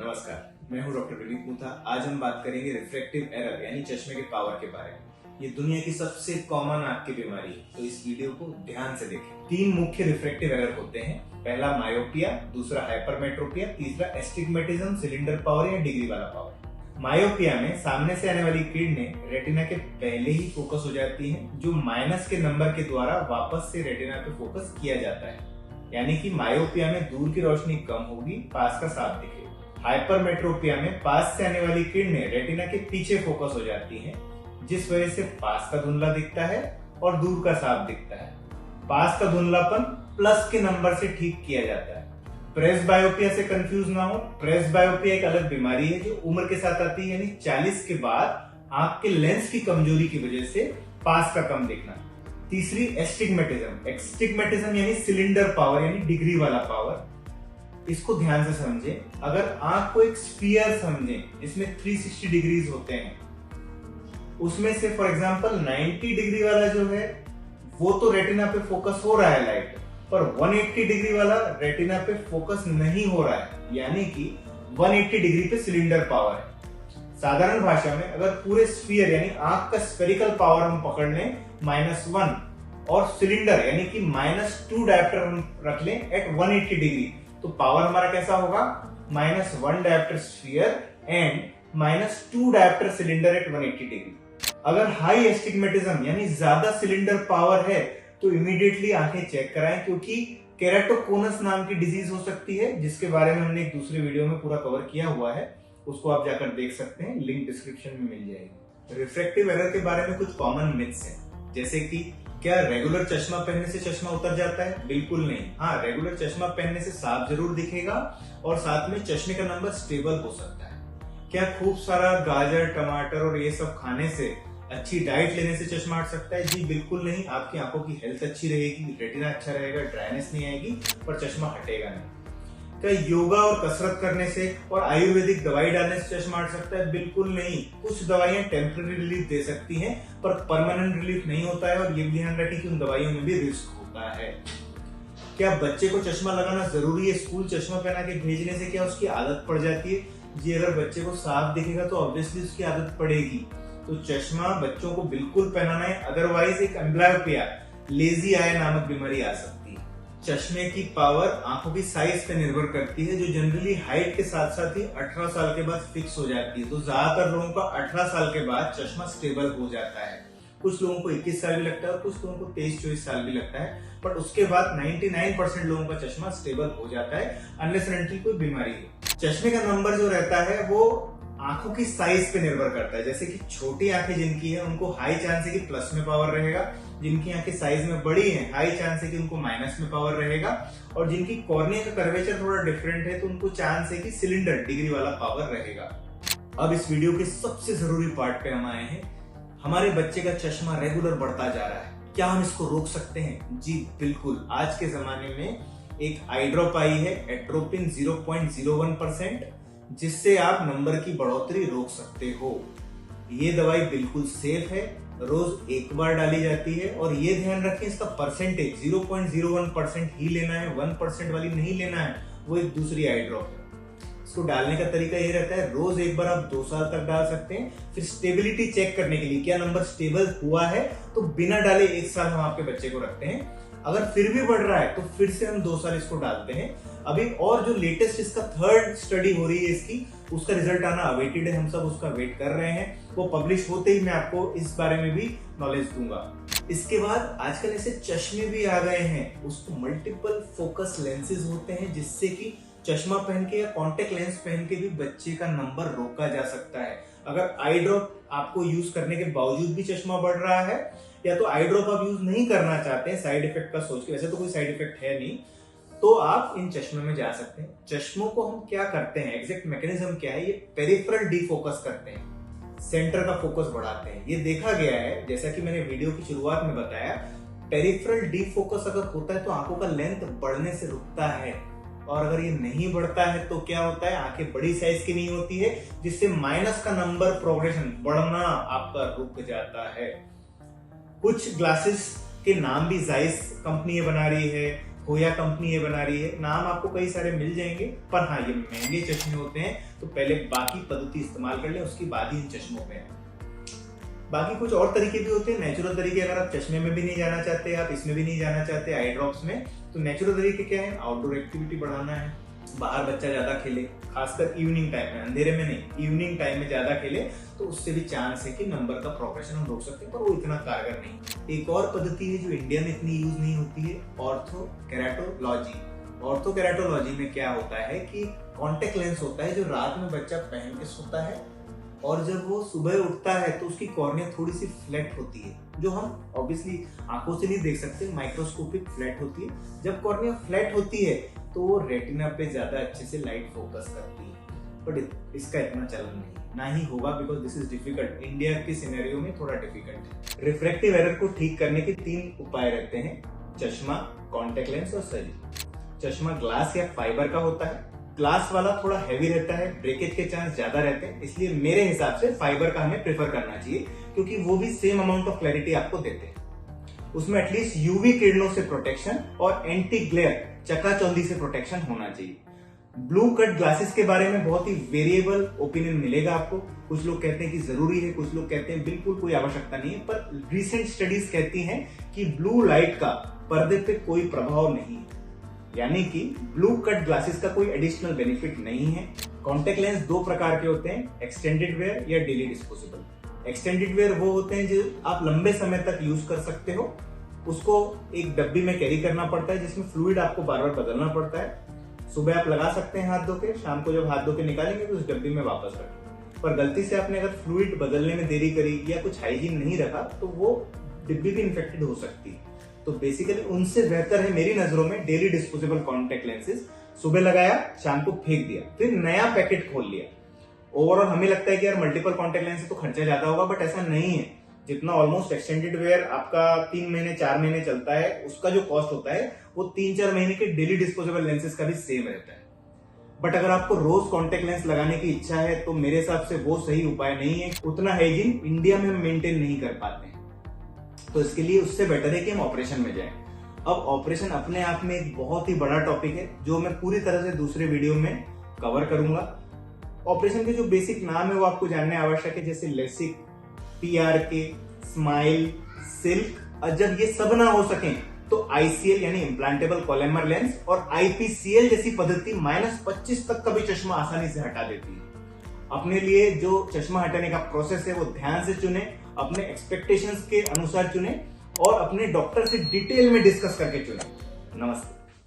नमस्कार, मैं हूं डॉक्टर विनीत मुथा। आज हम बात करेंगे रिफ्रैक्टिव एरर यानी चश्मे के पावर के बारे में। ये दुनिया की सबसे कॉमन आंख की बीमारी है, तो इस वीडियो को ध्यान से देखें। 3 मुख्य रिफ्रैक्टिव एरर होते हैं। पहला मायोपिया, दूसरा हाइपरमेट्रोपिया, तीसरा एस्टिग्मेटिज्म, सिलेंडर पावर या डिग्री वाला पावर। मायोपिया में सामने से आने वाली किरणें रेटिना के पहले ही फोकस हो जाती हैं, जो माइनस के नंबर के द्वारा वापस से रेटिना पे फोकस किया जाता है, यानी कि मायोपिया में दूर की रोशनी कम होगी, पास का साफ दिखेगा। हाइपरमेट्रोपिया में पास से आने वाली किरणें रेटिना के पीछे फोकस हो जाती हैं, जिस वजह से पास का धुंधला दिखता है और दूर का साफ दिखता है। पास का धुंधलापन प्लस के नंबर से ठीक किया जाता है। प्रेसबायोपिया से कंफ्यूज ना हो। प्रेसबायोपिया एक अलग बीमारी है जो उम्र के साथ आती है, यानी 40 के बाद आंख के लेंस की कमजोरी की वजह से पास का कम दिखना। तीसरी एस्टिग्मेटिज्म। एस्टिग्मेटिज्म यानी सिलेंडर पावर यानी डिग्री वाला पावर। इसको ध्यान से समझें। अगर आंख को एक स्फीयर समझें जिसमें 360 डिग्रीज होते हैं, उसमें से फॉर एग्जांपल 90 डिग्री वाला जो है वो तो रेटिना पे फोकस हो रहा है लाइट, पर 180 डिग्री वाला रेटिना पे फोकस नहीं हो रहा है, यानी कि 180 डिग्री पे सिलेंडर पावर है। साधारण भाषा में अगर पूरे स्फीयर यानी आंख का स्फेरिकल पावर हम पकड़ लें -1 और सिलेंडर यानी कि -2 डायोप्टर हम रख लें एट 180 डिग्री, तो पावर हमारा कैसा होगा? -1 dioptre sphere and -2 dioptre cylinder eight 180 degree. अगर हाई एस्टिग्मेटिज्म यानी ज्यादा सिलेंडर पावर है तो इमीडिएटली आंखें चेक कराएं, क्योंकि केराटोकोनस नाम की डिजीज हो सकती है, जिसके बारे में हमने एक दूसरे वीडियो में पूरा कवर किया हुआ है, उसको आप जाकर देख सकते हैं, लिंक डिस्क्रिप्शन में मिल जाएगी। रिफ्रैक्टिव एरर के बारे में कुछ कॉमन मिथ्स हैं, जैसे कि क्या रेगुलर चश्मा पहनने से चश्मा उतर जाता है? बिल्कुल नहीं। हाँ, रेगुलर चश्मा पहनने से साफ जरूर दिखेगा और साथ में चश्मे का नंबर स्टेबल हो सकता है। क्या खूब सारा गाजर, टमाटर और ये सब खाने से, अच्छी डाइट लेने से चश्मा हट सकता है? जी बिल्कुल नहीं। आपकी आंखों की हेल्थ अच्छी रहेगी, रेटिना अच्छा रहेगा, ड्राइनेस नहीं आएगी, पर चश्मा हटेगा नहीं। क्या योगा और कसरत करने से और आयुर्वेदिक दवाई डालने से चश्मा हट सकता है? बिल्कुल नहीं। कुछ दवाइयां टेम्पररी रिलीफ दे सकती हैं, पर परमानेंट रिलीफ नहीं होता है, और ये भी ध्यान रखें कि उन दवाइयों में भी रिस्क होता है। क्या बच्चे को चश्मा लगाना जरूरी है? स्कूल चश्मा पहना के भेजने से क्या उसकी आदत पड़ जाती है? जी, अगर बच्चे को साफ दिखेगा तो ऑब्वियसली उसकी आदत पड़ेगी, तो चश्मा बच्चों को बिल्कुल पहनाना है, अदरवाइज एक एम्ब्लायोपिया, लेजी आई नामक बीमारी आ सकती है। चश्मे की पावर आंखों की साइज पे निर्भर करती है, जो जनरली हाइट के साथ साथ ही 18 साल के बाद फिक्स हो जाती है। तो ज्यादातर लोगों का 18 साल के बाद चश्मा स्टेबल हो जाता है। कुछ लोगों को 21 साल भी लगता है और कुछ लोगों को 23-24 साल भी लगता है, बट उसके बाद 99% लोगों का चश्मा स्टेबल हो जाता है, अनलेस एंड अनटिल कोई बीमारी है। चश्मे का नंबर जो रहता है वो आंखों की साइज पे निर्भर करता है। जैसे कि छोटी आंखें जिनकी है उनको हाई चांस है कि प्लस में पावर रहेगा, जिनकी आंखें साइज में बड़ी हैं हाई चांस है कि उनको माइनस में पावर रहेगा, और जिनकी कॉर्निया का कर्वेचर थोड़ा डिफरेंट है तो उनको चांस है कि सिलेंडर डिग्री वाला पावर रहेगा। अब इस वीडियो के सबसे जरूरी पार्ट पे हम आए हैं। हमारे बच्चे का चश्मा रेगुलर बढ़ता जा रहा है, क्या हम इसको रोक सकते हैं? जी बिल्कुल। आज के जमाने में एक आई ड्रॉप आई है, एट्रोपिन 0.01%, जिससे आप नंबर की बढ़ोतरी रोक सकते हो। ये दवाई बिल्कुल सेफ है, रोज एक बार डाली जाती है, और ये ध्यान रखें इसका परसेंटेज 0.01% ही लेना है, 1% वाली नहीं लेना है, वो एक दूसरी आई ड्रॉप है। इसको डालने का तरीका ये रहता है, रोज एक बार आप 2 साल तक डाल सकते हैं। फिर स्टेबिलिटी चेक करने के लिए क्या नंबर स्टेबल हुआ है, तो बिना डाले 1 साल हम आपके बच्चे को रखते हैं। अगर फिर भी बढ़ रहा है तो फिर से हम 2 साल इसको डालते हैं। अभी और जो लेटेस्ट इसका 3rd स्टडी हो रही है इसकी, उसका रिजल्ट आना अवेटेड है, हम सब उसका वेट कर रहे हैं। वो पब्लिश होते ही मैं आपको इस बारे में भी नॉलेज दूंगा। इसके बाद आजकल ऐसे चश्मे भी आ गए हैं, उसको मल्टीपल फोकस लेंसेज होते हैं, जिससे कि चश्मा पहन के या कॉन्टेक्ट लेंस पहन के भी बच्चे का नंबर रोका जा सकता है। अगर आई ड्रॉप आपको यूज करने के बावजूद भी चश्मा बढ़ रहा है, या तो आई ड्रॉप आप यूज नहीं करना चाहते हैं साइड इफेक्ट का सोच के, वैसे तो कोई साइड इफेक्ट है नहीं, तो आप इन चश्मे में जा सकते हैं। चश्मों को हम क्या करते हैं, एग्जैक्ट मैकेनिज्म क्या है? ये पेरिफेरल डीफोकस करते हैं, सेंटर का फोकस बढ़ाते हैं। ये देखा गया है, जैसा कि मैंने वीडियो की शुरुआत में बताया, पेरिफेरल डीफोकस अगर होता है तो आंखों का लेंथ बढ़ने से रुकता है, और अगर ये नहीं बढ़ता है तो क्या होता है? आंखें बड़ी साइज की नहीं होती है, जिससे माइनस का नंबर प्रोग्रेशन बढ़ना आपका रुक जाता है। कुछ ग्लासेस के नाम भी जाइस कंपनी बना रही है, होया कंपनी ये बना रही है, नाम आपको कई सारे मिल जाएंगे, पर हाँ ये महंगे चश्मे होते हैं, तो पहले बाकी पद्धति इस्तेमाल कर लें, उसके बाद ही इन चश्मों पे आए। बाकी कुछ और तरीके भी होते हैं नेचुरल तरीके। अगर आप चश्मे में भी नहीं जाना चाहते, आप इसमें भी नहीं जाना चाहते आई ड्रॉप्स में, तो नेचुरल तरीके क्या है, आउटडोर एक्टिविटी बढ़ाना है, बाहर बच्चा ज्यादा खेले, खासकर इवनिंग टाइम में, अंधेरे में नहीं, इवनिंग टाइम में ज्यादा खेले, तो उससे भी चांस है कि नंबर का प्रोग्रेशन हम रोक सकते हैं, पर वो इतना कारगर नहीं। एक और पद्धति है जो इंडिया में इतनी यूज नहीं होती है, ऑर्थोकेराटोलॉजी। ऑर्थोकेराटोलॉजी में क्या होता है कि कॉन्टेक्ट लेंस होता है जो रात में बच्चा पहन के सोता है, और जब वो सुबह उठता है तो उसकी कॉर्निया थोड़ी सी फ्लैट होती है, जो हम ऑब्वियसली आंखों से नहीं देख सकते, माइक्रोस्कोपिक फ्लैट होती है। जब कॉर्निया फ्लैट होती है तो वो रेटिना पे ज्यादा अच्छे से लाइट फोकस करती है, बट इसका इतना चलन नहीं, ना ही होगा, because this is difficult, India के सिनेरियो में थोड़ा डिफिकल्ट है। रिफ्रैक्टिव एरर को ठीक करने के 3 उपाय रहते हैं, चश्मा, कॉन्टेक्ट लेंस और सर्जरी। चश्मा ग्लास या फाइबर का होता है, ग्लास वाला थोड़ा हैवी रहता है, ब्रेकेज के चांस ज्यादा रहते हैं, इसलिए मेरे हिसाब से फाइबर का हमें प्रेफर करना चाहिए, क्योंकि वो भी सेम अमाउंट ऑफ क्लैरिटी आपको देते हैं। उसमें एटलीस्ट यूवी किरणों से प्रोटेक्शन और एंटी ग्लेयर, चकाचौंधी से प्रोटेक्शन होना चाहिए। ब्लू कट ग्लासेस के बारे में बहुत ही वेरिएबल ओपिनियन मिलेगा आपको, कुछ लोग कहते हैं कि जरूरी है, कुछ लोग कहते हैं बिल्कुल कोई आवश्यकता नहीं है, पर रिसेंट स्टडीज कहती हैं कि ब्लू लाइट का पर्दे पे कोई प्रभाव नहीं है, यानी कि ब्लू कट ग्लासेस का कोई एडिशनल बेनिफिट नहीं है। कॉन्टेक्ट लेंस 2 प्रकार के होते हैं, एक्सटेंडेड वेयर या डेली डिस्पोजेबल। एक्सटेंडेड वेयर वो होते हैं जो आप लंबे समय तक यूज कर सकते हो, उसको एक डब्बी में कैरी करना पड़ता है, जिसमें फ्लूइड आपको बार बार बदलना पड़ता है। सुबह आप लगा सकते हैं हाथ धो के, शाम को जब हाथ धो के निकालेंगे तो उस डब्बी में वापस रखें, पर गलती से आपने अगर फ्लूइड बदलने में देरी करी या कुछ हाइजीन नहीं रखा तो वो डिब्बी भी इन्फेक्टेड हो सकती है। तो बेसिकली उनसे बेहतर है मेरी नजरों में डेली डिस्पोजेबल कॉन्टेक्ट लेंसेज। सुबह लगाया, शाम को फेंक दिया, फिर नया पैकेट खोल लिया। ओवरऑल हमें लगता है कि यार मल्टीपल कॉन्टेक्ट लेंस तो खर्चा ज्यादा होगा, बट ऐसा नहीं है। जितना ऑलमोस्ट एक्सटेंडेड वेयर आपका 3 महीने 4 महीने चलता है, उसका जो कॉस्ट होता है वो 3-4 महीने के डेली डिस्पोजेबल लेंसेज का भी सेम रहता है। बट अगर आपको रोज कॉन्टेक्ट लेंस लगाने की इच्छा है तो मेरे हिसाब से वो सही उपाय नहीं है, उतना हाइजीन इंडिया में मेंटेन नहीं कर पाते हैं, तो इसके लिए उससे बेटर है कि हम ऑपरेशन में जाएं। अब ऑपरेशन अपने आप में एक बहुत ही बड़ा टॉपिक है, जो मैं पूरी तरह से दूसरे वीडियो में कवर करूंगा। ऑपरेशन के जो बेसिक नाम है वो आपको जानने आवश्यक है, जैसे लेसिक, PRK, स्माइल, सिल्क, और जब ये सब ना हो सके तो ICL यानी इम्प्लांटेबल कोलेमर लेंस और IPCL जैसी पद्धति -25 तक का भी चश्मा आसानी से हटा देती है। अपने लिए जो चश्मा हटाने का प्रोसेस है वो ध्यान से चुने, अपने एक्सपेक्टेशंस के अनुसार चुने और अपने डॉक्टर से डिटेल में डिस्कस करके चुने। नमस्ते।